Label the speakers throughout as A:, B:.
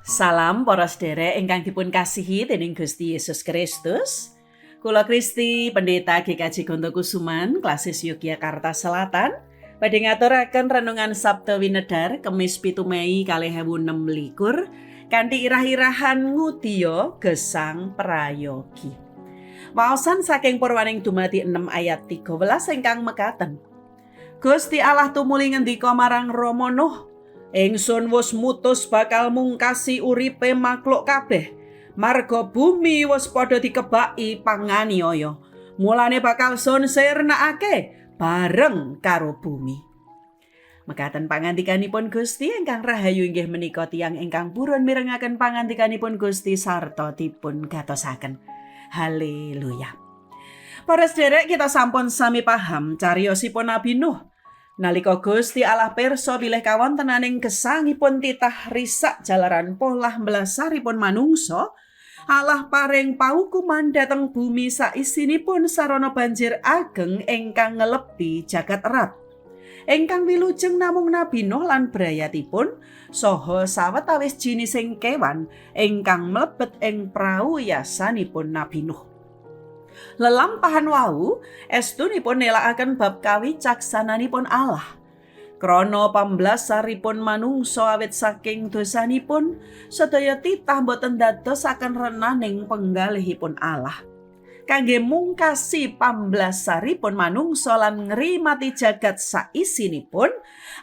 A: Salam para sedherek ingkang dipun kasihi dening Gusti Yesus Kristus. Kula Kristi, Pendeta GKJ Gontokusuman, Klasis Yogyakarta Selatan, badhe ngaturaken renungan Sabda Winedhar Kemis 7 Mei 2026 kanthi irah-irahan ngudiya gesang prayogi. Waosan saking Purwaning dumadi 6 ayat 13 ingkang mekaten. Gusti Allah tumuli ngendika marang Rama Nuh, ingsun wis mutus bakal mungkasi uripe makhluk kabeh. Marga bumi wis padha dikebaki panganiaya. Mulane bakal sun sirnakake bareng karo bumi. Mekaten pangandikanipun Gusti ingkang rahayu inggih menika tiyang ingkang purun mirengaken pangandikanipun Gusti sarta dipun gatosaken. Haleluya. Para sedherek, kita sampun sami paham cariyosipun Nabi Nuh. Nalika Gusti Allah pirsa bilih kawontenaning gesangipun titah risak jalaran polah mblasaripun manungsa, Allah paring paukuman dhateng bumi saisinipun sarana banjir ageng ingkang ngelebi jagat erat. Ingkang wilujeng namung Nabi Nuh lan brayatipun saha sawetawis jinising kewan ingkang mlebet ing prau yasanipun Nabi Nuh. Lelampahan wau estunipun nelakaken bab kawicaksananipun Allah. Krana pamblasaripun manungsa awit saking dosanipun, sedaya titah boten dadosaken renaning penggalihipun Allah. Kangge mungkasi pamblasaripun manungsa lan ngrimati jagat saisinipun,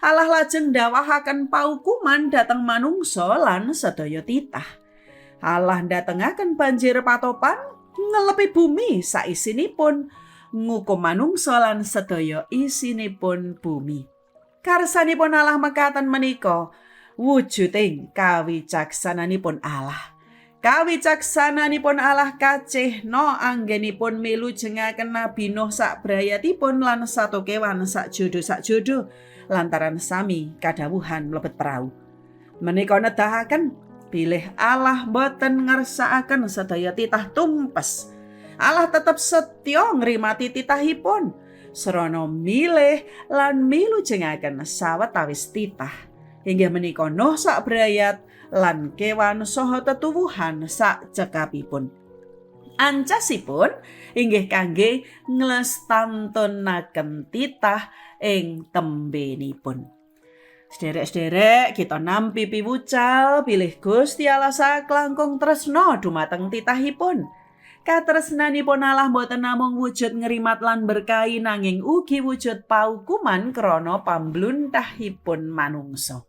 A: Allah lajeng ndawahaken paukuman dhateng manungsa lan sedaya titah. Allah ndatengaken banjir patopan ngelepi bumi saisinipun, ngukum manungsa lan sedaya isinipun bumi. Karsanipun Allah mekaten menika wujuding kawicaksananipun Allah. Kawicaksananipun Allah kacehna anggenipun milujengaken Nabi Nuh sak brayatipun lan sato kewan sak jodo lantaran sami kadhawuhan mlebet prau. Menika nedahaken bilih Allah boten ngersakaken sedaya titah tumpes. Allah tetep setya ngrimati titahipun sarana milih lan milujengaken sawetawis titah. Inggih menika Nuh sak brayat lan kewan saha tetuwuhan sak cekapipun. Ancasipun inggih kangge nglestantunaken titah ing tembenipun. Sederek-sederek, kita nampi piwucal bilih Gusti Allah saklangkung tresna dumateng titahipun. Katresnanipun Allah boten namung wujud ngrimat lan berkahi nanging ugi wujud paukuman krana pambluntahipun manungsa.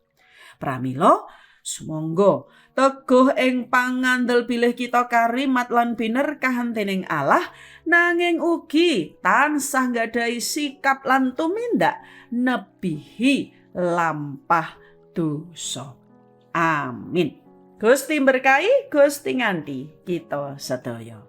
A: Pramila, sumangga teguh ing pangandel bilih kita karimat lan binerkahan dening Allah, nanging ugi tansah nggadhahi sikap lan tumindak nebihi lampah dosa. Amin. Gusti berkahi, Gusti nganti kita sedaya.